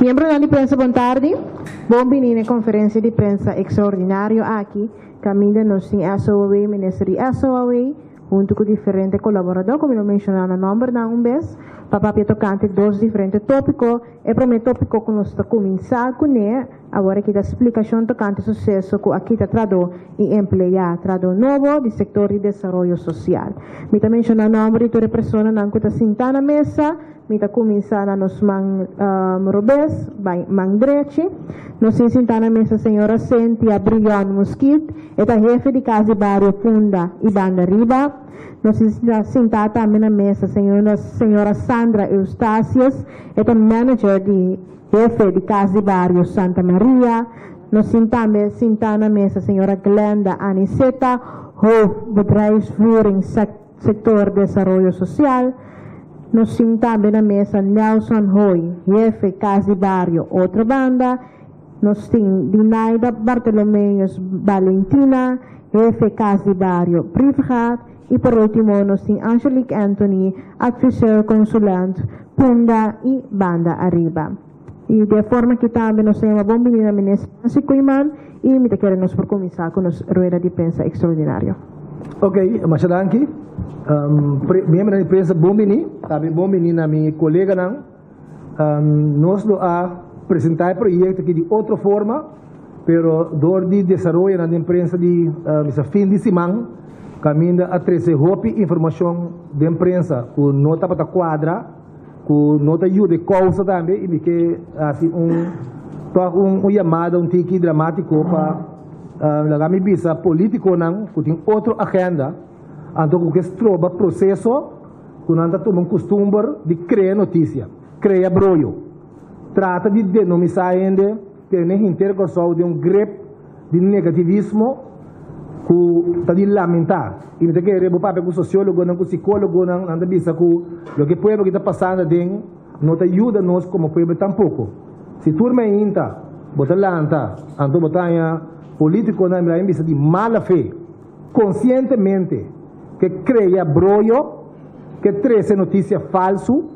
Membro da imprensa, boa tarde. Bom venir na conferência de imprensa extraordinária aqui. Camila nos tem SOAWay, Ministério SOAWay, junto com diferentes colaboradores, como eu mencionei no nome da vez, para tocante dois diferentes tópicos. E para o tópico que nós estamos começando com ele, agora aqui a explicação tocante ao sucesso que aqui está traduz e emplear traduz novo do setor de desenvolvimento social. Me também mencionei o nome de toda pessoa que está sentada na mesa. Mita começar nos Robes, mang Dreche, nos sentar na mesa a senhora Cynthia Brian Mosquit, é a jefe de casa Barrio Funda e Banda Riba, nos sentar também na mesa a senhora Sandra Eustácias, é a manager de jefe de casa Barrio Santa Maria, nos sentar na mesa a senhora Glenda Aniceta, hoofdbedrijfsvoering sector desenvolvimento social. Nos sentamos na mesa Nelson Hoy, jefe Casa Barrio, outra banda. Nos tem Dinaida Bartolomeus Valentina, jefe Casa Barrio, Privat. E por último, nos tem Angelique Anthony, advisor consulante, Punda e Banda Arriba. E de forma que também nos temos uma boa menina ministra Nancy Kuiman e me queremos por começar com a rueda de prensa extraordinária. Ok, masyadangki. Membro da imprensa, bom menino, também bom menino a minha colega nós apresentar projeto aqui de outra forma, pero dor de desenvolvimento na imprensa de fim de semana, caminho a trazer informação da imprensa com nota para quadra, com nota ajuda de causa também, e que assim um chamado tique dramático para lagar bisa político não, que tem outra agenda. Então, o que se trova processo, que nós tomamos costume de criar notícia, criar brolho. Trata de denominar ainda, ter intercorção de grep de negativismo, que está de lamentar. E me quer o papel com o sociólogo, com o psicólogo, não anda bisa que o que o povo está passando dentro, não te ajuda nós como povo tampouco. Se turma ainda, bota lanta, então botar político na minha bisa de mala fé, conscientemente, que cria brolho, que traz notícia falso,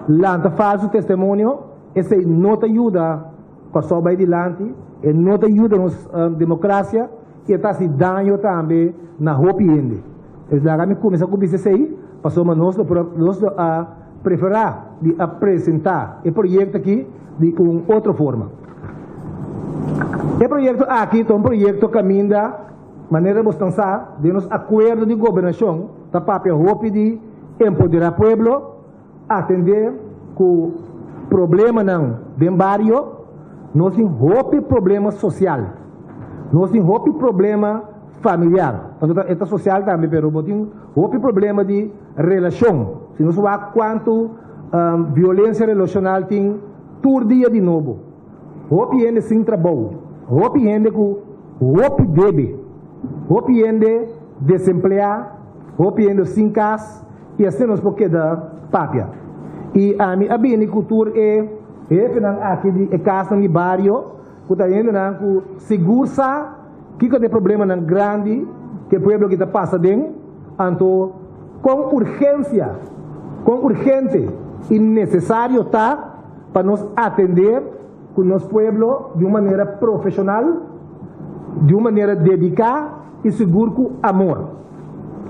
lanta falso testemunho, esse não te ajuda com a sua adiante, e não te ajuda na democracia, e está se dando também na roupa ainda. Então, a gente começa com isso aí, passamos nós a preferir de apresentar o projeto aqui de uma outra forma. O projeto aqui é um projeto que caminha maneira de pensar de nos acordo de governação, da papel roupa de empoderar o povo, atender com problema não de barrio, nós temos roupa problema social, nós temos roupa problema familiar, então social também, pero temos roupa problema de relação, se nós vamos quanto violência relacional tem todo dia de novo, roupa ainda sem trabalho, roupa ainda com roupa debe. Hopi ende desempleado, hopi ende sem casa, e assim nós podemos dar papia. E a minha agricultura aqui de casa no bairro, que está indo com segurança, que tem problema grande, que o povo que está passando dentro, então, com urgente e necessário tá para nos atender com o nosso povo de uma maneira profissional, de uma maneira dedicada e seguro com amor.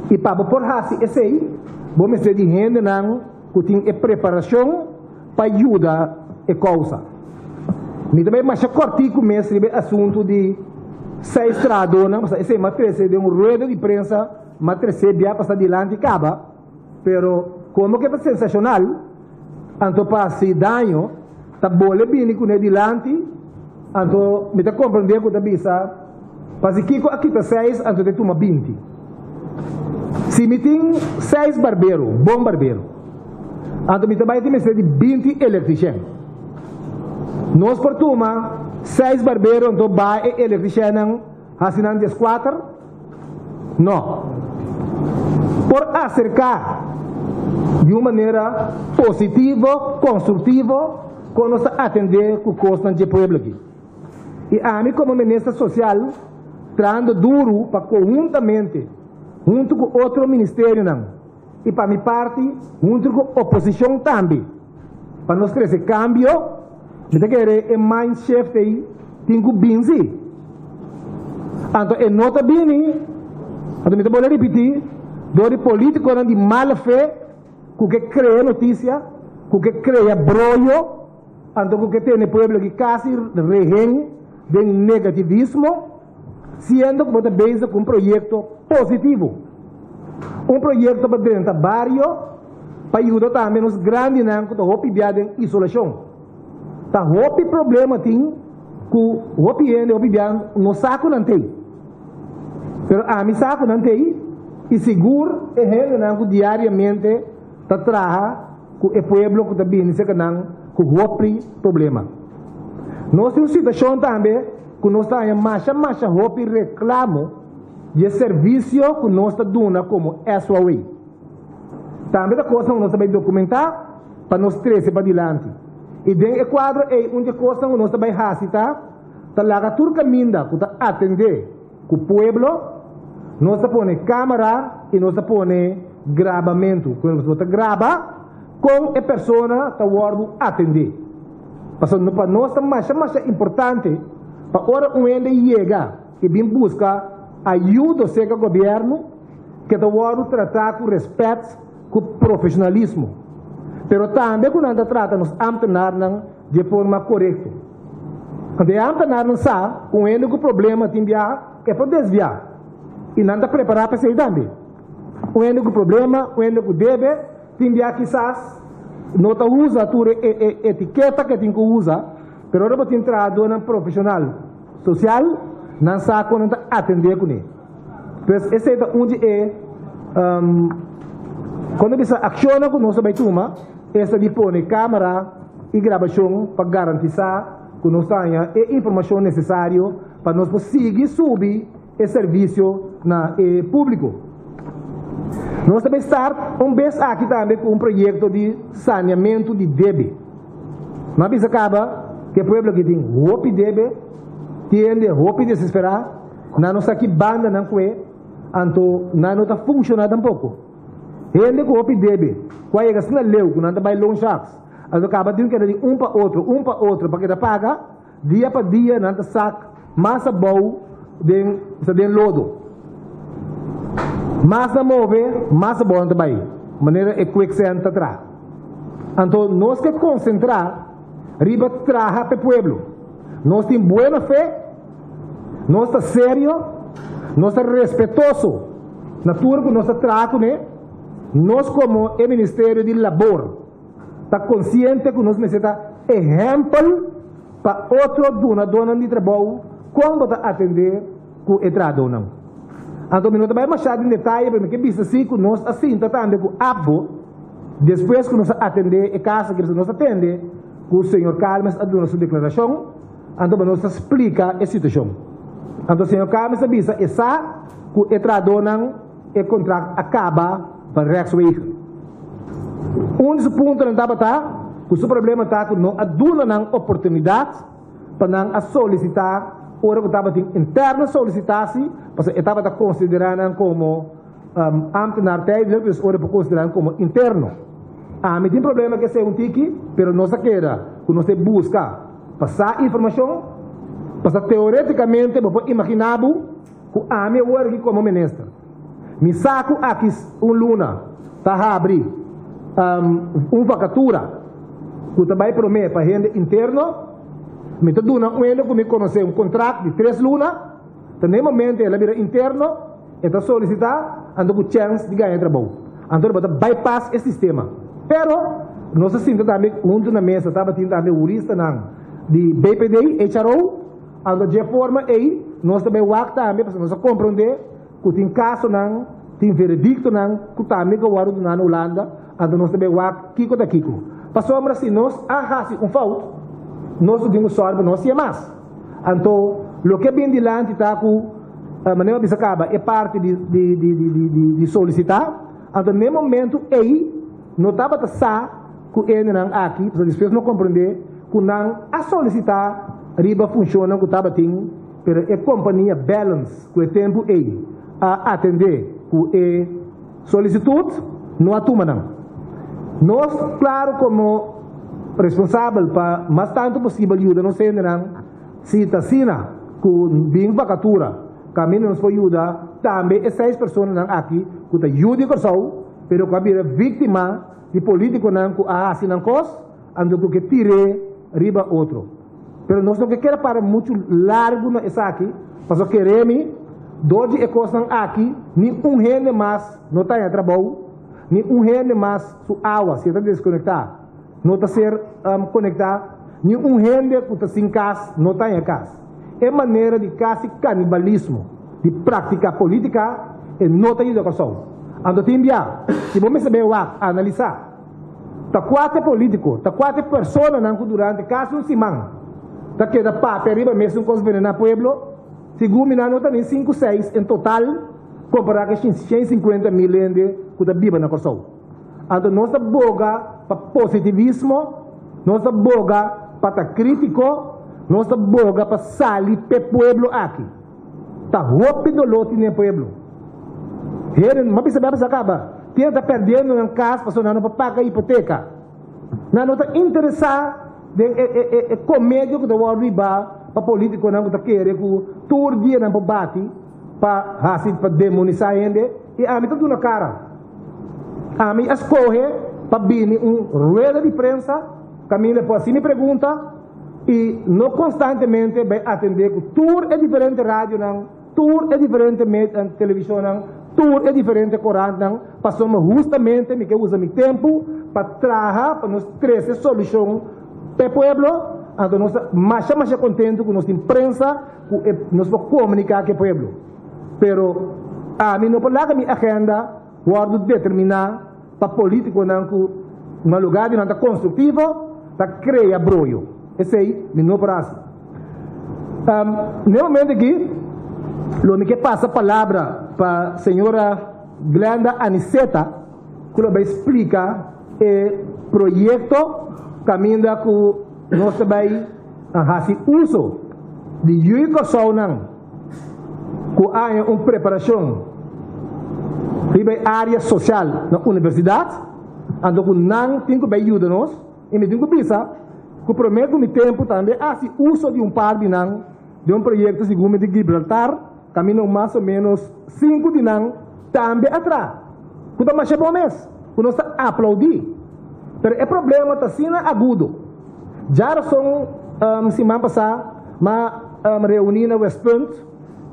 E para por esse aí, vamos ter de gente que tem preparação para ajudar a causa. Me também mais cortico mesmo o assunto de 6 estradas, esse matriz de rueda de prensa, matriz de passar adiante acaba, pero como que é sensacional, então para se dano, tá bole bem com adiante, então me tá compreendendo que tá bisa. Mas aqui está 6, então tem uma 20. Se me tem 6 barbeiros, bom barbeiro, então me também tem de 20 eletricianos. Nós por turma, 6 barbeiros, então vai eletriciano, assinando 4? Não. Por acercar de uma maneira positiva, construtiva, com nós atender com o custo do povo aqui. E a mim, como ministra social, trando duro para conjuntamente, junto com outro ministério, não. E para minha parte, junto com a oposição também, para nós trazer cambio Me querer é mind shift aí, tinha binzi. Então, é nota bem, então me vou repetir, do político de mala fé, que cria notícia, que cria brolho, então que tem o povo que quase regen de negativismo, sendo que você base com um projeto positivo. Um projeto para dentro do barrio, para ajudar também os grandes que estão em isolação. Tá hopi problema tem, que hopi no saco não tem. Pero a mim saco não tem, e seguro é que diariamente está trabalhando com o povo que está vindo, com o problema. Nós temos situação também, que nós estamos mais hopi reclamo de serviço que nós estamos dando como SOA. Também a coisa que nós estamos documentar para nós trazer para adiante. E dentro do quadro é onde coisa que nós estamos fazendo, está lá tudo caminho que está atender com o povo. Nós põe câmera e nós põe gravamento. Quando você grava, com a pessoa está atender. Para nós é mais importante, para a hora que ele chega e vem buscar ajuda do governo, que está tratar com respeito, com profissionalismo. Mas também quando nós tratamos de forma correta. Quando a não sabe, com ele o problema tem é para desviar. E não está preparado para sair também. O único problema, o único deve, tem que quizás não usa a etiqueta que tem que usar, mas agora tem que entrar no profissional social, não sabe quando está atender com ele. Então, esse é onde quando você aciona com nossa baituma, essa de pôr câmera e gravação para garantir que nós tenha a informação necessária para nós conseguir subir o serviço na público. Nós também estamos aqui também com um projeto de saneamento de débito. Mas acaba que o povo que tem roupa de débito, tem roupa de desesperar, não está aqui banda não é, então não está funcionando um pouco. Ele com roupa de débito, quando é que leu, quando está bem longe, então acaba tendo que ir de um para outro, para que ele paga, dia para dia, não está saco, massa boa, de lodo. Massa mover, massa boa também. Maneira é que se entra atrás. Então, nós que concentrar, riba traja para o povo. Nós temos boa fé, nós estamos sério, nós estamos respeitoso. Na turma que nós estamos né? Nós como o Ministério de Labor, está consciente que nós necessitamos exemplo para outro dona de trabalho quando está atender com o entrada ou não. Então, não vai mais em detalhe, porque isso assim que nós assim tratando com o abo, depois que nós atender a casa que nós atende, que o senhor Carlos a dona sua declaração, então nós explica a situação. Então, o senhor Carlos avisa essa que o entrada ou não, o contrato acaba para o resto do veículo. Dos pontos não estava que o seu problema está que não dona oportunidade para não solicitar ora que estava interna solicitasse, porque estava considerando como ambtenaar tijdelijk, dus ora para considerar como interno. Me tem problema que é tiki, pero não se queda, que nós busca passar informação, passar teoreticamente, para imaginar que me work como ministro. Me saco aqui luna, tá abrir vacatura, que também promete para gente interno. Me está dando que me conhece contrato de 3 lunas, no momento ela vira interno, está solicitar, ando com chance de ganhar trabalho. Então, vai bypass esse sistema. Pero, nós sentimos também, junto na mesa, estava tendo também jurista de BPD, HRO, ando de forma aí, nós também work também, para nós compreender que tem caso, tem veredicto, que também que o Waro na Holanda, ando nós também work, kiko da kiko. Passou assim, nós, falta, nós temos sorte, nós temos mais. Então, o que vem dilante está com a maneira de acaba é parte de solicitar. Então, no momento aí, não estava a sa que ele não aqui, para as pessoas não compreender que não a solicitar riba funciona que estava tendo, pero a companhia balance que o tempo aí a atender que a solicitude não atuma não. Nós, claro, como responsável para mais tanto possível ajuda não sendo se está sina com bem vacatura caminho nos pode ajudar também essas pessoas aqui que está ajuda com só pero que é vítima de político não que assim não cos ando que tire riba outro pero nós não quer para muito largo na essa aqui mas queremos dois ecosistema aqui nem rende mais não está em trabalho nem rende mais sua água se está desconectar não está ser conectar nem rende que está sem casa não está em casa é maneira de quase canibalismo de prática política e não está indo com só ando te enviar se você saber analisar tá quatro políticos tá quatro pessoas não durante caso um semana tá que da papel riba mesmo com os venenos pueblo segundo não está nem 5, 6 em total comparado com 150 mil ende que está viva na Kosovo ando nossa boga para positivismo nossa boga para crítico nossa boga para salir para pueblo aqui tá rápido lote no pueblo mas percebe se acaba quem está perdendo em casa para não pagar hipoteca não está interessado em comédia que está arriba para político não está querendo que todo dia não bate para demonizar ele e a mim está na cara a mim escolhe para vir rueda de prensa caminha por assim me pergunta e não constantemente vai atender que tudo é diferente rádio não tudo é diferente televisão não tudo é diferente corante não passamos justamente me que usa meu tempo para trabalhar para nos trazer solução para o pueblo então nós mais contente com nossa imprensa que nós vamos comunicar com o pueblo pero a mim não pode lá minha agenda guardo determinar para político não que um lugar de não está construtivo para criar broio esse aí não parece no momento aqui lo que passa a palavra para a senhora Glenda Aniceta que vai explicar o projeto caminho que nós vai fazer uso de educação que há uma preparação na área social na universidade então que não tem que ajudar nós e me tem que pensar que prometo no tempo também fazer uso de par de projeto segundo de Gibraltar caminho mais ou menos 5 de também atrás que está mais bom mês que nós aplaudir mas o problema está sendo agudo já são semana passada uma reunião na West Point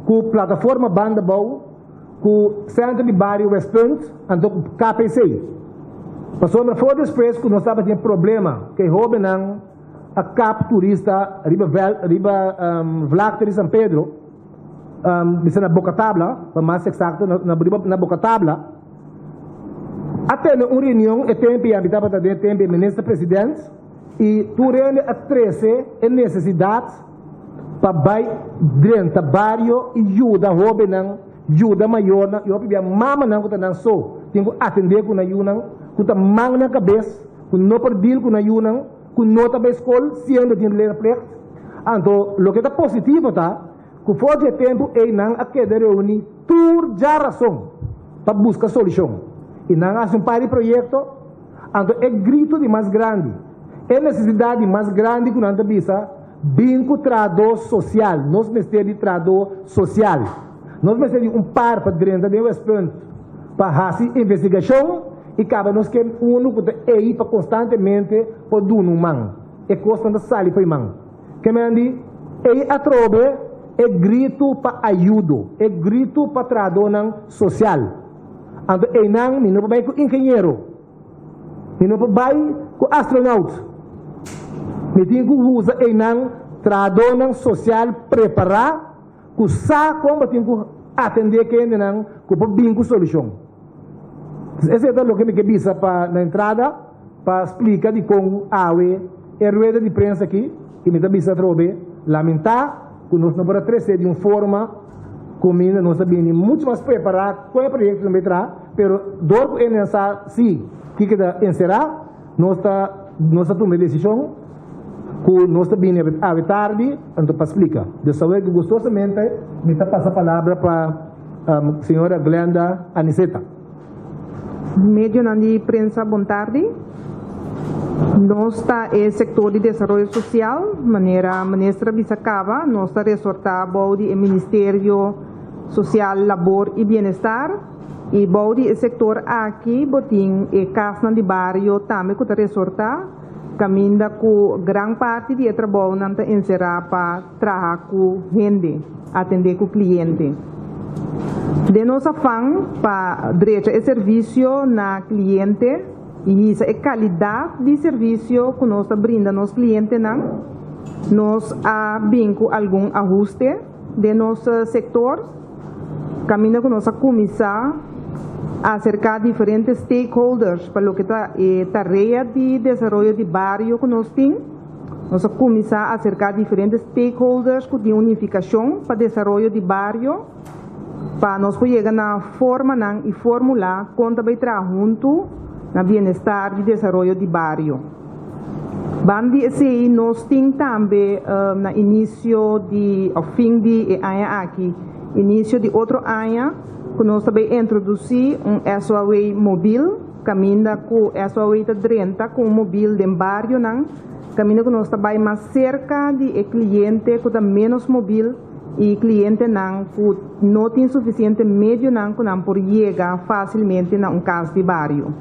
com a plataforma Banda Bow com o Centro de Barrio West Point então com o KPC passou na fora depois que nós estávamos tendo problema que roubam a cap turista riba Vlak de São Pedro na Boca Tabla para mais exato na Boca Tabla até uma reunião e tempo e habitava também tempo ministro presidente e turene a 13 é necessidade para vai dentro do barrio e ajuda ajuda maior e eu pedi mama não que não só tem que atender com ajuda que tá mang na cabeça que não perdil com ajuda que não está bem escola sendo de ler plex então o que está positivo tá que for de tempo é não a que reunir tur já razão para buscar solução e não há um par de projeto então é grito de mais grande é necessidade mais grande que não está vista vinco trador social nós precisamos de trador social nós precisamos de par para dentro de West Point para fazer investigação e cabe nos que que é aí para constantemente para dar mão é constante sair para mão que me andi é a trobe é grito para ajuda é grito para trador social então é não vai com engenheiro não vai com astronauta me tem que usar trador social preparar que sabe como tem que atender quem não que pode vir com solução esse é o que me quebisa para na entrada para explicar de como a rueda de prensa aqui que me também se trobe lamentar que nós não podemos trazer de uma forma como nós sabemos muito mais preparado com o projeto que entrar pero dor que nessa sim que encerrar nós tomamos decisão que nós também a tarde então para explicar de saber que gostosamente me passa a palavra para a senhora Glenda Aniceta Médio de prensa, boa tarde. Nós está o setor de desenvolvimento social, maneira ministra Bisacaba, nós está resortado o Ministério Social, Labor e Bem-Estar, e o setor aqui, botim e casa de bairro também que está resortado, caminha com grande parte de trabalho não está encerrado para trabalhar com gente, atender com cliente. De nossa fã para direito e serviço na cliente, e essa é a qualidade de serviço que nós brindamos aos clientes. Nós abrimos algum ajuste de nosso setor, caminho com nossa comissão acerca de diferentes stakeholders para o que está a tarefa de desenvolvimento de bairro que nós temos. Nossa comissão acerca de diferentes stakeholders de unificação para desenvolvimento de bairro, para nós chegar na forma e formular quando vai trabalhar junto na bem-estar e desenvolvimento de bairro. Bandi esse nós temos também no início de ao fim de ano aqui, início de outro ano, que nós também introduzir SOA móvel, caminha com SOA 30 com móvel de bairro, caminha que nós também mais cerca de cliente que está menos móvel e cliente que não tem suficiente meio que não pode chegar facilmente na casa de bairro.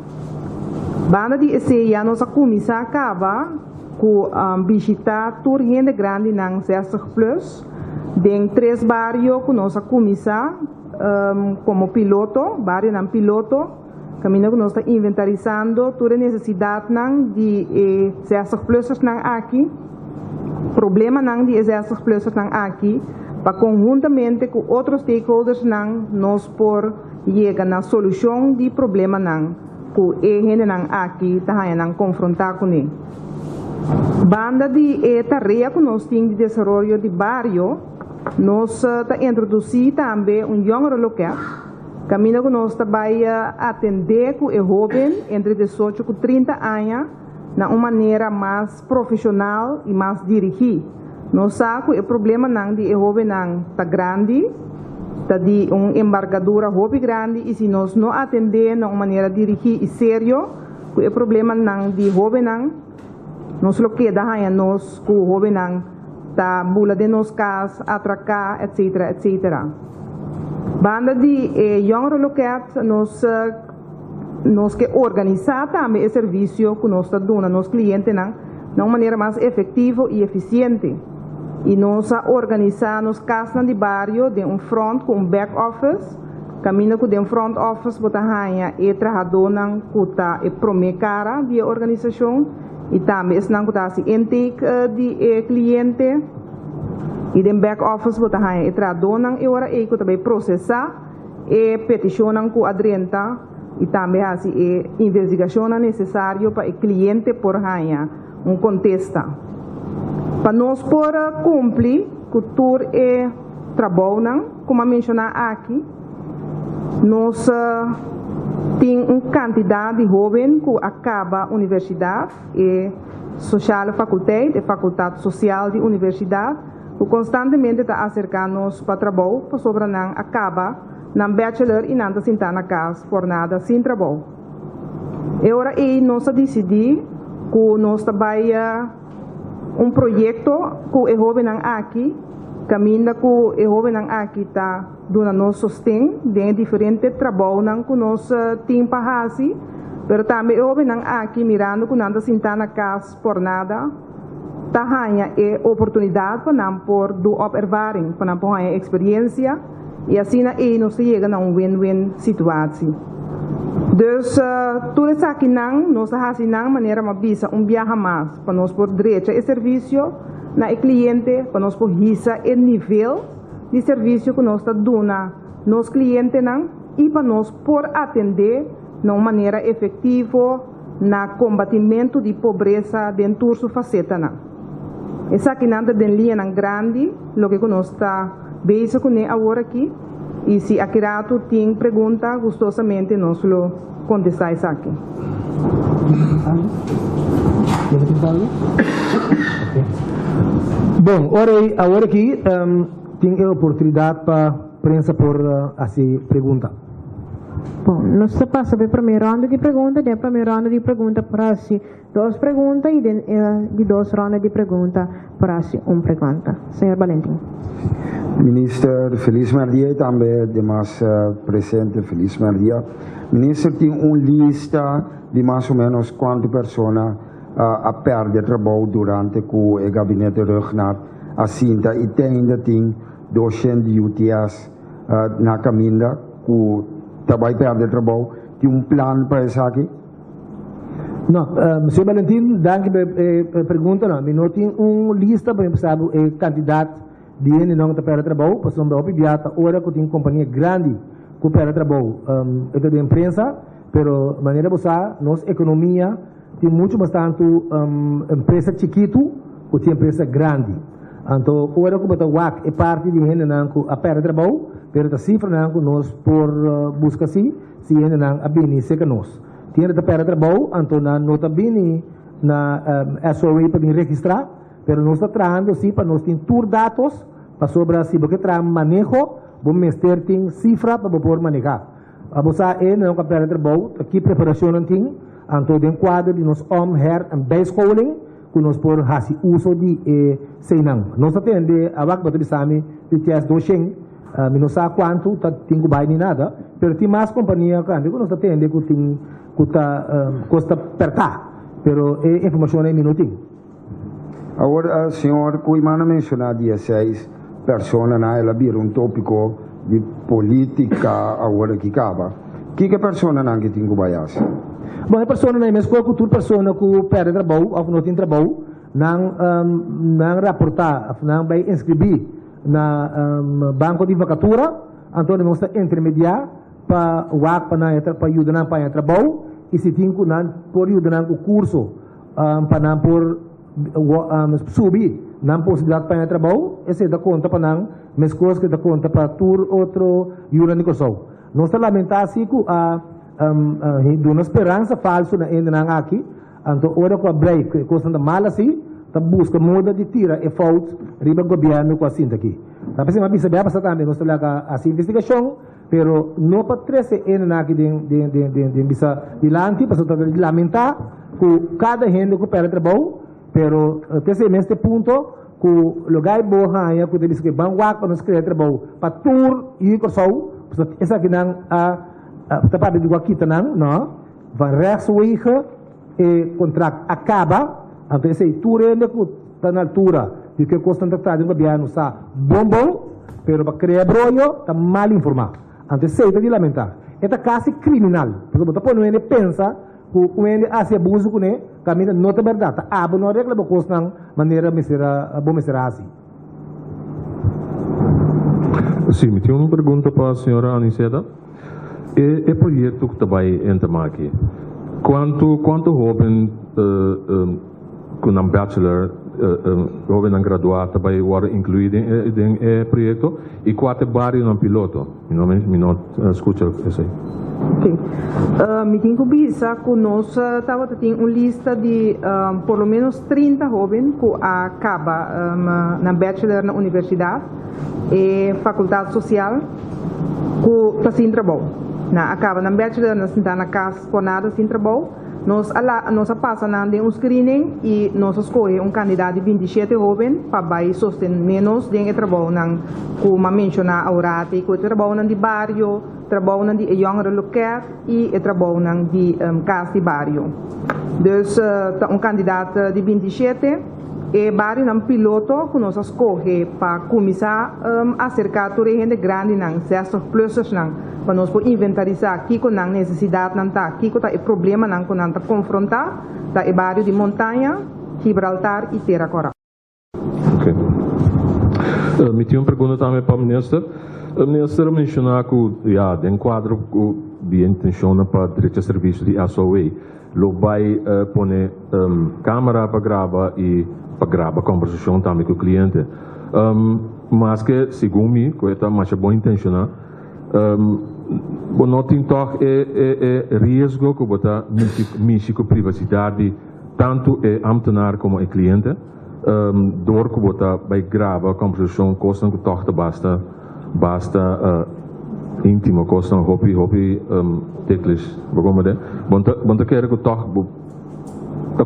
Banda de esse ano nossa comissão acaba com visitar tour gente grande na CESAC Plus, de 3 bairros com nossa comissão como piloto, bairro não piloto, caminho que nós está inventarizando toda a necessidade de CESAC Plus aqui, problema de CESAC Plus aqui, para conjuntamente com outros stakeholders nós por chegar na solução de problema que a gente aqui está confrontar com ele. Banda de tarefa que nós temos de desenvolvimento de bairro, nós está introduzir também young local, caminho que nós vai atender com o jovem entre 18 e 30 anos de uma maneira mais profissional e mais dirigida. Nós sabemos que o problema de jovem está grande, está de embargadura hobby grande, e se nós não atender de uma maneira dirigida e séria, o problema de jovem nós lo queda nós que o jovem está bula de nos casa, atracar, etc, etc. Banda de young locat nós que organizar também o serviço que nós está dando aos clientes de uma maneira mais efetiva e eficiente. E nós organizamos casas de bairro de front com back office, caminho com front office botar e trabalhador que está a primeira cara de organização e também está a intake de cliente e de back office botar e trabalhador e agora que também processar e petição com a adrenta e também a investigação necessária para o cliente por contesta. Para nós por cumprir com todo o trabalho, como mencionar aqui, nós temos uma quantidade de jovens que acaba a universidade e social faculdade, a faculdade social de universidade, que constantemente está acercando-nos para trabalho, para sobre não acaba na bachelor e não está na casa por nada sem trabalho. E agora nós decidimos que nós trabalhamos projeto que o jovem aqui, caminha que o jovem aqui está dando nosso sustento de diferentes trabalhos que nós temos para fazer, mas também o jovem aqui mirando que não está na casa por nada, está ganhando a oportunidade para não por do ervaring, para não ganhar experiência e assim nós chegamos a win-win situação. Dus tudo isso aqui nós fazemos de maneira mais viaja mais para nós por direito e serviço na cliente, para nós por hisa o nível de serviço que nós está dando nos clientes e para nós por atender de uma maneira efetiva na combatimento de pobreza dentro da faceta. Essa aqui nada de linha grande, o que nós está bem com agora aqui. E se aqui rato tem pergunta, gostosamente nós lo contestar isso aqui. Bom, agora aqui tem a oportunidade para prensa por assim pergunta. Bom, nós passamos para a primeira ronda de perguntas. Da primeira ronda de perguntas para si 2 perguntas e de 2 rondas de perguntas para si 1 pergunta. Senhor Valentim. Minister, feliz dia e também demais presente, feliz dia. Minister, tem uma lista de mais ou menos quantas pessoas a perder trabalho durante que o gabinete Rugnar assinta e ainda tem 200 UTS na caminho que também perde trabalho. Tem um plano para isso aqui? Não, Sr. Valentim, danke pela pergunta. Nós temos uma lista para saber candidato de gente não está perde trabalho, porque não é imediata, hora que tem companhia grande que perde trabalho. É da imprensa, pero maneira você, nossa economia tem muito bastante empresa chiquito, que tem empresa grande. Então, hora que você é parte de gente não que perde trabalho, pero a cifra não que nós por busca se gente não a bem se que nós. Tem que perde trabalho, então não está bem na SOE para registrar, pero nós está trazendo sim para nós ter tour dados para sobre se porque traz manejo, vamos meter tem cifra para poder manejar. A você não que perde trabalho, aqui preparação não tem, então tem quadro de nós her and bijscholing que nós por fazer uso de seinang. Nós atende a vaca bater sami de teste docente, não sabe quanto tá tem que baixar nada, pero tem mais companhia que nós atende que tem que custa per cá, pero informação é minutinho. Agora, senhor, Kuimana mencionou 16 pessoas, ela vira um tópico de política agora que acaba. Que pessoa não que tem que baixar? Bom, a pessoa não é mesmo que toda pessoa que perde trabalho, ou não tem trabalho, não raportar, não vai inscrever na banco de vacatura, então nós estamos intermediar para ajudar para trabalho, e se tem que por ajudar o curso para por subir na possibilidade para trabalho, esse dá conta para não, mas coisas que dá conta para tur outro jura de corso. Nós lamentamos que de uma esperança falsa ainda aqui, então ora com a break, coisa da mala assim, tá busca moda de tira e fault riba governo com assim aqui. Tá pensando mas sabe passar também nós temos a investigação, pero não para 13 ainda aqui de bisa dilante para de lamentar que cada gente que perde trabalho, pero neste ponto que o lugar bom é que eles que vão para nos criar trabalho para tur e corso, essa que não tapado de aqui não, vai rechtswege e contrato acaba, então esse tour é está na altura de que custa tratar de um governo está bom, pero para criar brolho está mal informado, então esse é de lamentar, é quase criminal, porque você pode não pensa que o ele hace abuso com ele, caminha não é verdade, não regla para custa maneira bom assim. Sim, me tinha uma pergunta para a senhora Aniceta. É projeto que também entra aqui. Quanto jovem com um bachelor, jovem graduado também vai incluído em projeto e quanto bairro no piloto? Me não escuta isso aí. Ok. Me tenho que pensar que nós estava tendo uma lista de por lo menos 30 jovens que acaba na bachelor na universidade e faculdade social que está sem trabalho. Acaba na bachelor, nós estamos na casa por nada sem trabalho. Nós passamos de um screening e nós escolhemos candidato de 27 jovens para sostener menos de trabalho, como mencionar agora, que trabalho de bairro, trabalho de young local e trabalho de casa de bairro. Então, candidato de 27 e bairro piloto que nós escolhemos para começar a cercar toda a gente grande, 6 pluses, para nós inventarizar aqui com a necessidade, aqui com o problema que nós confrontar, o bairro de montanha, Gibraltar e Terra Cora. Ok. Me tinha uma pergunta também para o ministro. O ministro mencionou que tem quadro de intenção para o direito de serviço de SOE. Lo vai pôr câmera para gravar e para gravar a conversação também com o cliente. Mas que, segundo mim, que é mais boa intenção, não tem toque risco que botar mexer com privacidade tanto é ambtenaar como é cliente door que botar vai gravar a conversação custa que toque basta íntimo, costa hopi teclas, bagomade. Bonta quer que toch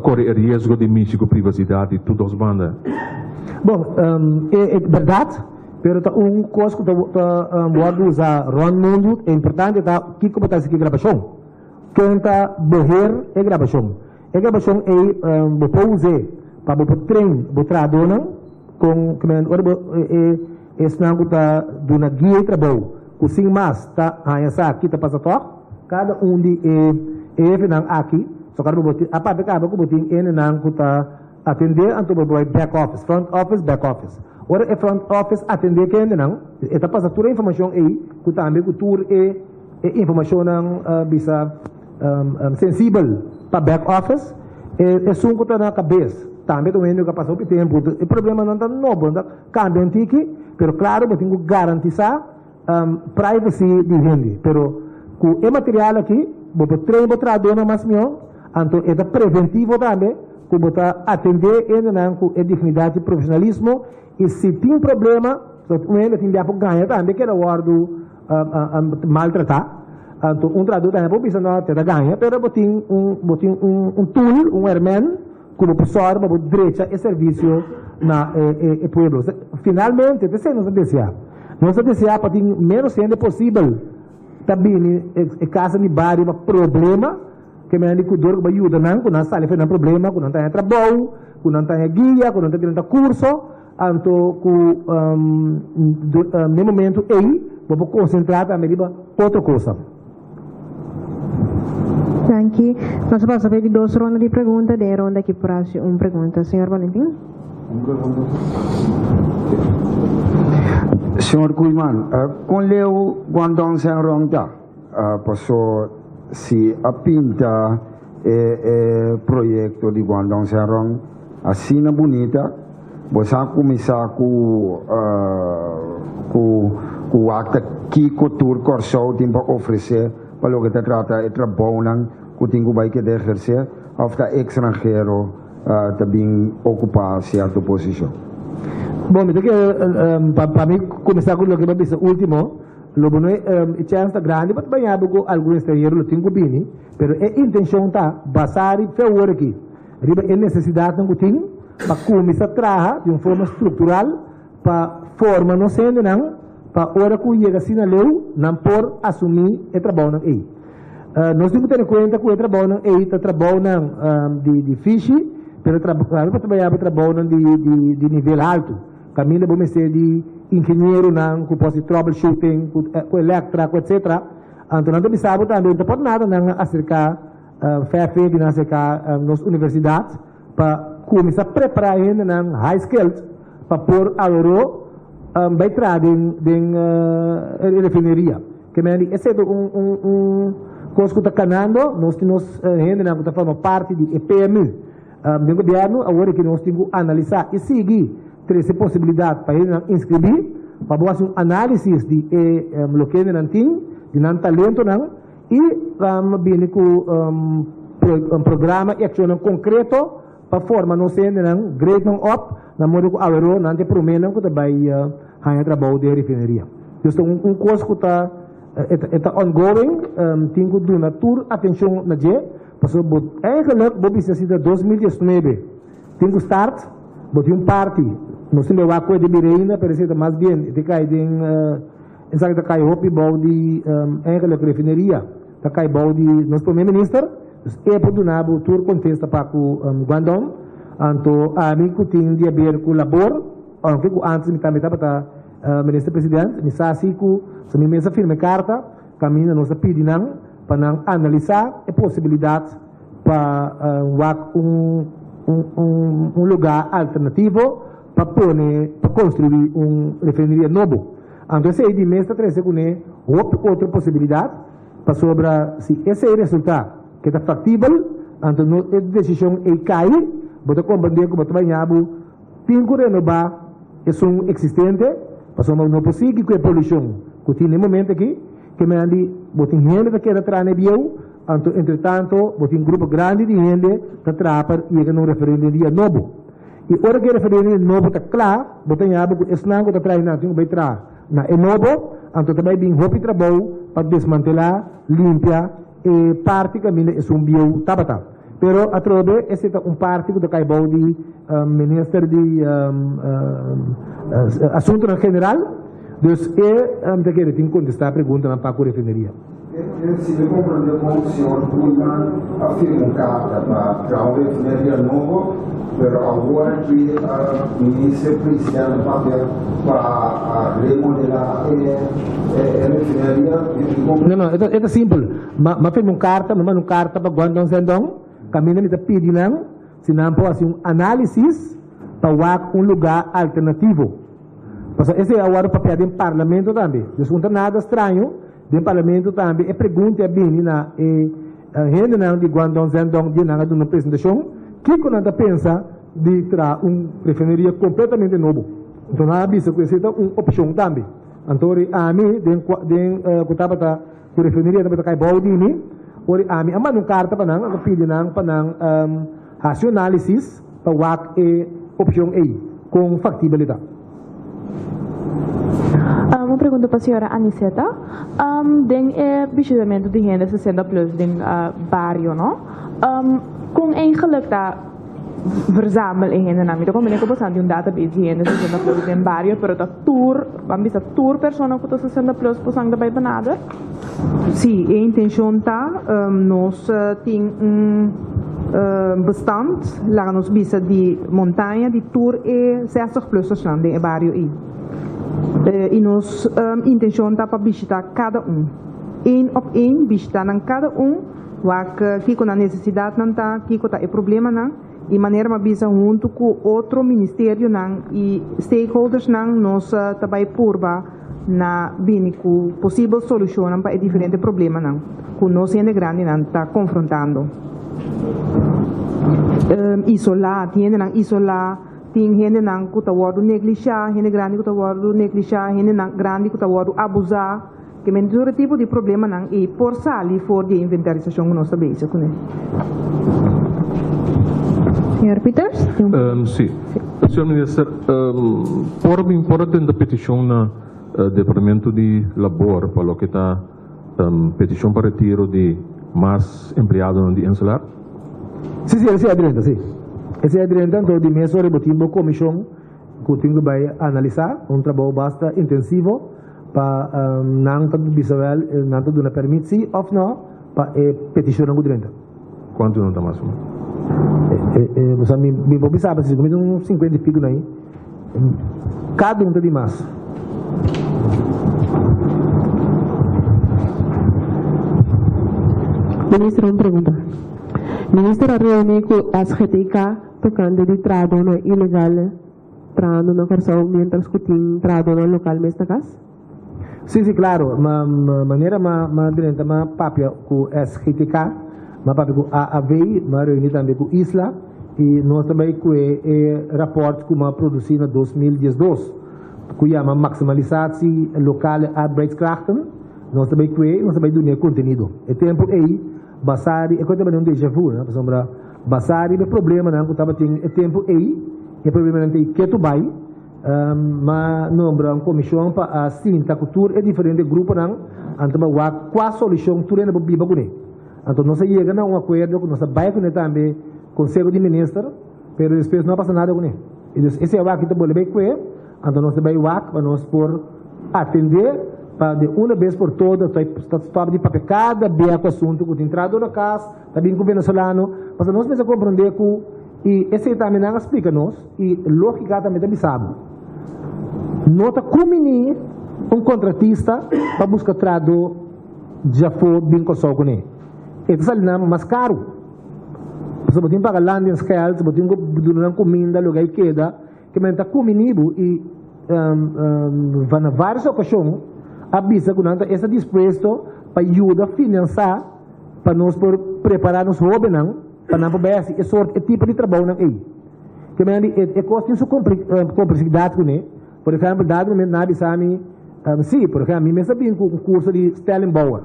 corre risco de místico privacidade e tudo os banda. Bom, é verdade, pero coisa que pode usar Ron Mundo é importante que como está aqui gravação. Quem está borrer é gravação. A gravação é pode usar para o trem, o tradona com que é senão que está dando guia de trabalho. O sim mais está essa aqui está passando cada de final aqui. Só que a parte acaba com o botim não está atender anto back office, front office, back office. Ora é front office atender quem não, está passando toda a informação aí, que também que tour é informação bisa sensível para back office, é sum que está na cabeça. Também também que passou o tempo, o problema não está novo, não cambia aqui, pero claro, eu tenho que garantizar privacy de gente, pero com o material aqui, vou treinar traduzir mais meu. Então, é preventivo também, como está atender com a dignidade e profissionalismo, e se tem problema, ele tem que ganhar também, que é o guardo maltratar. Então, tradutor também pode pensar que ganha, mas tem tool, airman, como pessoa, para direita e serviço na pueblo. Finalmente, nós desejamos para ter menos gente possível, também, em caso de vários problemas, que me andi kudur ba yuda nang kuna sali fe na problema kuna tanya trabalho kuna tanya guia kuna tanya curso anto ku no momento aí vou concentrar para me outra coisa. Thank you. Nós vamos fazer 2 rondas de perguntas, de ronda que praxe uma pergunta, senhor Valentim. Senhor Kuiman, com leu Guangdong Senrong ta passou se a pinta projeto de Guangdong Senrong assina bonita, você começar com o acta que cultura corso tem para oferecer para o que trata de trabalho que tem que vai que exercer, ou está estrangeiro também ocupar certa posição. Bom, para mim começar com o que vai ser o último. Lo bueno é chance grande para banhar com algum estrangeiro lo tenho bem, pero é intenção tá basar e favor aqui. Riba é necessidade não tem para começar a trabalhar de uma forma estrutural para forma não sendo não para hora que chega assim na lei não por assumir o trabalho aí. Nós temos que ter em conta que o trabalho aí está trabalhando de fish, pero para trabalhar de nível alto. Caminho vamos ser de engenheiro não com posse troubleshooting com elétrica etc. Então não sabe também não pode nada não acerca fefe de acerca nas universidades para começar a preparar ainda não high skills para pôr agora vai trazer de refineria que me esse é coisa que está canando nós ainda não está formando parte de EPM do governo agora que nós temos que analisar e seguir essa possibilidade para ele inscrever, para fazer um análise de o que ele não tem, de não talento não, e vir com um programa e ação concreto para formar não ser não grade não up, na modo que agora não tem problema que vai ganhar trabalho de refineria. Então coisa que está ongoing, tem que dar tour atenção na dia, porque eigenlijk o business de 2019 tem que start, botar parte não se leva a coisa de Bireina, parece que mais bem, de cai de essa que cai hopi bau de eigenlijk refineria, da cai bau de nosso primeiro-ministro, é por do nabo tour contesta para o Guangdong, anto a mim que tem de haver com labor, aunque antes me também para ministro presidente, me sa siku, se me mesa firme carta, caminho nossa pedinang para não analisar a possibilidade para um lugar alternativo para construir refineria novo. Então, esse aí de mês está trazendo outra possibilidade para sobre se esse é o resultado que está factível, então a decisão é cair, botar compreender que botar banhado, tem que renovar esse existente, para sobre não possível que a poluição que tem no momento aqui, que me andi botar gente que quer entrar na bio, então entretanto botar grupo grande de gente para trabalhar e que não refineria novo. E ora que referir novo está claro, botar em abo esse não está trazendo não vai entrar na novo, então também bem roupa e trabalho para desmantelar, limpar e parte caminho é um bio tabata. Pero a trobe esse é um parte do caibou de ministro de assunto em geral. Então te quero contestar a pergunta na Paco Refineria. Se me compreender como o senhor Pullman afirma para uma refineria nova, mas agora que o ministro presidente para remodelar a refineria. Não, é simples. Mas fez uma carta para Guangdong Sendong, caminho de pedindo, se não pode um análise para um lugar alternativo. Esse é o papel do parlamento também. Não é nada estranho. Do parlamento também é pergunta bem na gente de Guangdong Sendong de na apresentação que quando pensa de tra refineria completamente novo. Então na bisa que essa uma opção também. Então a mim que estava a refineria também cai baudini, ori a mim ama carta para não pedir não para não racionalisis para o opção A com factibilidade. Uma pergunta para a senhora Aniceta. Den é bestuurder de renda 60 plus den barrio, não? Com eigenlijk da verzamel in renda nami. Então, como eu posso de database de renda 60 plus den barrio, pero da tour, vamos dizer tour persona com 60 plus possam da benada? Sim, a intenção tá nós tem bestand lá nos bisa de montanha de tour e 60 plus lá den barrio aí. E nós intenção está para visitar cada um. Op visitar cada que com a necessidade não está, que com o problema não, e maneira uma visa junto com outro ministério não e stakeholders não nós também purba na bem com possível solução para diferentes problemas não, com nós ainda grande não está confrontando. Isolar, tiene não isolar. Tem gente não que está wado negligenciar, gente grande que está wado negligenciar, gente grande que está wado abusar, que é todo tipo de problema não e por sair fora de inventarização que nós estamos com ele. Senhor Peters? Sim. Senhor Ministro, por dentro da petição no Departamento de Labor, para o que está petição para retiro de mais empregados de Encelar? Sim, adianta, sim. Esse é então de mês sobre o comissão que tem que analisar trabalho bastante intensivo para não ter bisabel não ter permit se ou não para petição não durante. Quanto não está máximo? Você me pode saber se comigo uns 50 e pico aí. Cada de mais. Ministro, uma pergunta. Ministro, reuniu com as GTK tocando de trado no ilegal trado no corso mientras que tem trado no local nesta casa? Sim, claro. Maneira direta papia com SGTK, papia com AAV, reuniu também com Isla e nós também com o rapport que produziu em 2012, que chama maximalização local arbeidskrachten. Nós também do conteúdo. E tempo aí basari é coisa um déjà vu, né? Para basari é problema não que estava tendo tempo aí é problema não tem que tu vai mas nombra comissão para assim a cultura é diferente grupo não então qual solução tu não biba com ele então nós chega a acordo com nossa vai com também conselho de ministro pero depois não passa nada com ele esse é o que tu pode ver com ele então nós vai para nós por atender para de uma vez por todas, está de papel cada dia com o assunto que tem entrado na casa, também com o venezuelano, mas nós precisamos compreender que e esse também não explica-nos e lógica também sabe. Nota como contratista para buscar trado já foi bem com o ele. Isso é mais caro. Você pode pagar landing scale, você pode dar comida, lugar que queda, que está comigo e vai na várias ocasiões avisa que nós está disposto para ajudar a financiar para nós preparar nos jovens para não poder esse tipo de trabalho não aí que é costa sua complexidade com ele por exemplo dado momento nada sabe sim por exemplo mim sabia um curso de Stellenbosch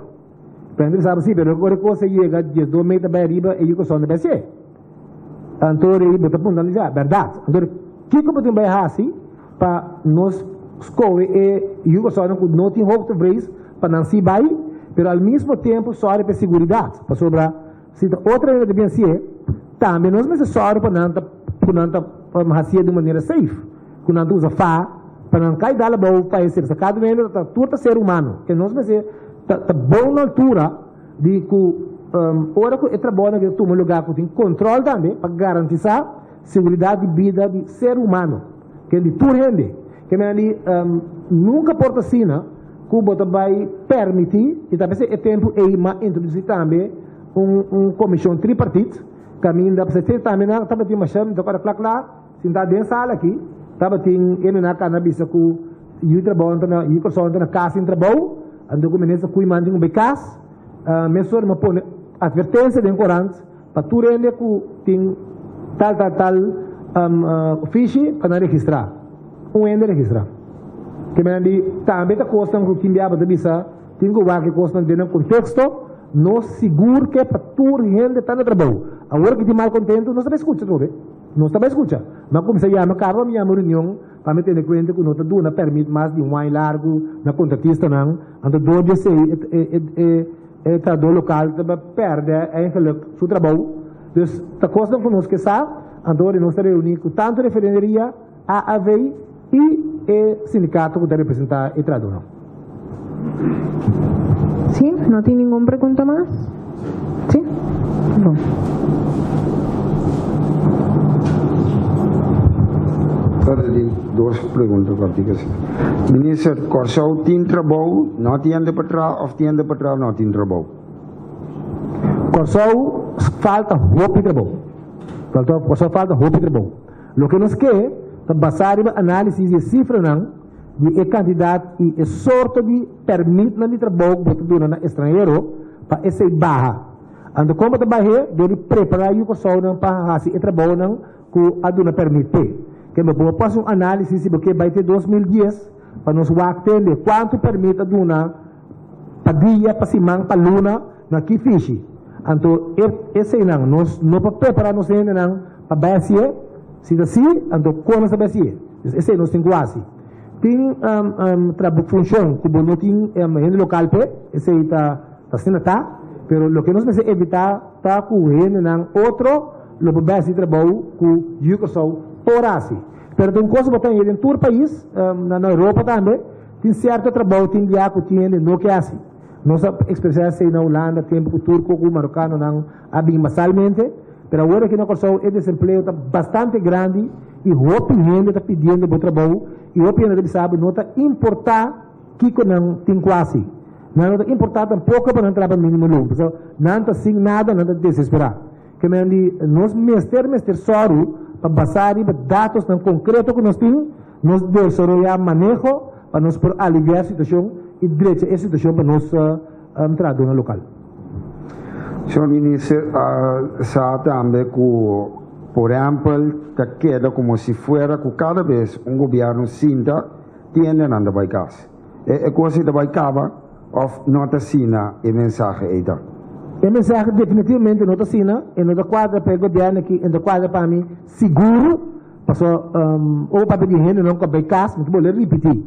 aprender sabe sim pero agora coisa chega de 2 metros para arriba e eu só não vai ser então ele botar ponto já verdade então que como tem vai assim para nós escola e o só não tem hope de vez para não se vai, pero ao mesmo tempo só para segurança, para sobrar. Se outra ainda devia ser, também nós mas só para não fazer de maneira safe, que não usa para não cair da boa para ser sacado mesmo, todo ser humano, que nós mas tá bom na altura de que ora que é trabalho que toma lugar que tem controle também para garantir a segurança de vida do ser humano, que é de tudo rende, que ali nunca porta sina que vai permitir e talvez é tempo introduzir também comissão tripartite, caminho da você também na estava tinha uma chama de agora claro, se está dentro sala aqui, estava tinha na cannabis que o trabalho na casa em trabalho, ando com menina que manda um becas, mesmo uma põe advertência de corante para tu rende que tem tal fiche para não registrar, ende registrar. Que me também está costando que timbiaba da bisa, tem que costam dentro do contexto, não seguro que para tu rende está no trabalho. Agora que tem mal contento, não sabe escutar, não sabe escutar. Mas como se chama, acaba minha reunião para me ter conta que não está dando permite mais de ano largo na contratista não, então do se está do local para perder o trabalho. Então está costando conosco que sabe, então nós está reunindo tanto referendaria a AVEI e o sindicato que deve representar o trabalhador. Sim, não tem nenhuma pergunta mais? Sim? Bom. Duas perguntas práticas. Ministro, Corsau tem trabalho, não tem de patrão, ou tem de patrão, não tem trabalho? Corsau falta roupa de trabalho. Corsau falta roupa de trabalho. O que nós queremos é basar em análise de cifra não, de candidato e sorte de permite de trabalho que você na estrangeiro para essa barra. Ando como trabalhar, deve preparar o Corsau para fazer trabalho não que a dona permite. Que me posso análise se porque vai ter 2010 para nos entender quanto permite a dona para dia, para semana, para luna, na que fiche. Então, esse não, nós não para preparar nos ainda não para baixar, se assim, então como essa baixar. Esse nós temos quase. Tem trabalho função que não tem no local esse está sendo pero o que nós precisamos evitar tá correndo não outro lo base trabalho que o pessoal porasi. Pero tem coisa botar em todo o país, na Europa também, tem certo trabalho tem dia que tem no que assim. Nossa experiência na Holanda, tempo que turco, o marocano não abem massalmente, pero agora que na Corsau o desemprego está bastante grande e o opinião está pedindo bom trabalho e o opinião dele sabe não está importar que não tem quase. Não está importar tampouco para não trabalhar mínimo lucro. Então, não está sem nada, não está desesperar. Que nós mestre soro para basar em dados tão concretos que nós temos, nós desenvolver manejo para nos aliviar a situação e direito a situação para nós entrar no local. Senhor Ministro, sabe também que, por exemplo, queda como se fuera que cada vez governo sinta tiende nada vai casa. É coisa da vai cava ou não está sina a mensagem aí tá. A mensagem definitivamente não está sina, e não está quadra para o governo aqui, não está quadra para mim seguro, passou ou para pedir renda não vai casa, mas vou repetir.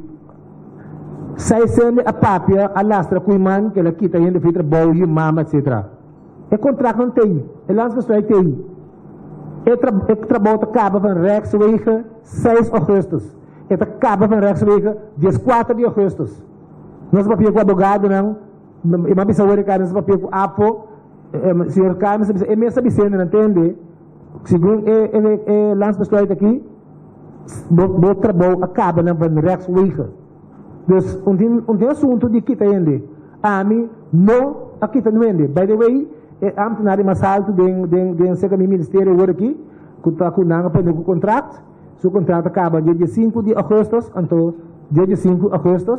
Sai sendo a papia, a lastra com o irmão que ela quita ainda feita bom e mama etc. É contrato não tem, é lá que vai ter. É trabalho acaba para Rex Week 6 de agosto. É acaba para Rex Week 14 de agosto. Nós papel com o advogado não, e uma pessoa que nós papel com apo, senhor Carlos, é mesmo sabendo não entende. Segundo é lance pessoal aqui, o trabalho acaba na Rex Week. Então, tem assunto de que ainda. A mim não aqui está não ainda. By the way, antes na área mais alto de segundo ministério agora aqui, que está com nada para o contrato. O contrato acaba dia 5 de agosto, então dia 5 de agosto,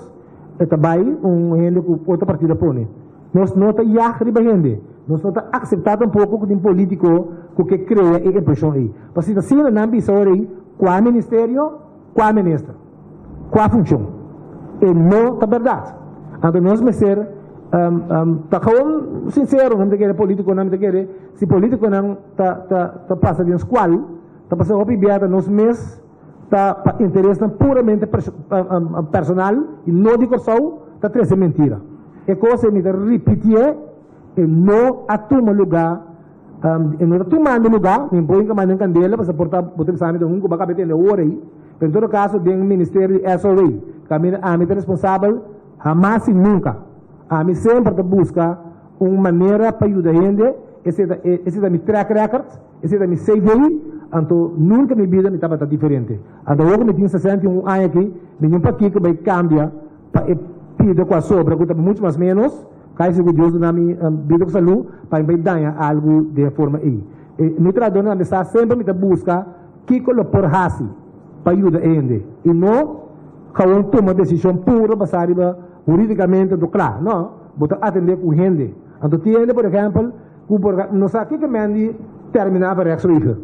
também rende com outra partida põe. Nós não está já ribando. Nós não está aceitar um pouco de político que cria a impressão aí. Porque se assim não ambiciona aí, qual ministério, qual ministro, qual função. E não é verdade. Então nós vamos ser sincero, não quer político, não quer. Se político não está passa de escola, está passando a pibiada nos meses está interesse puramente personal e não de corção, está trazendo mentira. E coisa me repetir e não atuma lugar, e não tomando lugar, me põe que mandam candela para suportar botar exame de um que vai caber na hora aí. Em todo caso, tem o Ministério de SOA, que a mim é responsável, jamais e nunca. A mim sempre busca uma maneira para ajudar a gente, esse é meu track record, esse é meu CV, então nunca minha vida me estava diferente. Então eu me tinha 61 anos aqui, nenhum aqui que vai cambiar para pedir com a sobra, que muito mais menos, cai se Deus na minha vida com saúde, para me dar algo de forma aí. Me traduz na mensagem sempre me busca que por raci para ajudar a gente, e não cada um toma decisão pura para juridicamente do claro, não, botar atender com gente. Então tiene, por exemplo, não sabe que me terminar para extrair.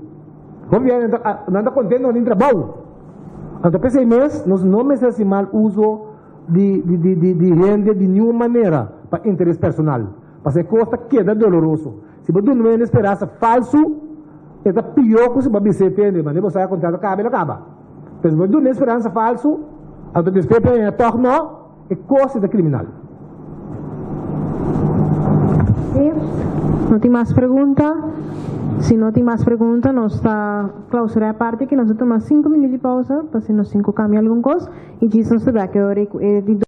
Como viene, não está contente com o trabalho. Então, pensei mesmo, nós não necessitamos mal uso de gente de nenhuma maneira para interesse personal. Porque costa queda doloroso. Se você não tem esperança falso, é pior que se você tem, mas você vai contar acaba. Mas se você não tem esperança falso, então despeito é torno é coisa de criminal. Não tem mais pergunta? Se não tem mais pergunta, nós está clausurar a parte que nós vamos tomar 5 minutos de pausa, para se nós 5 cambiar alguma coisa, e diz-nos que a hora é de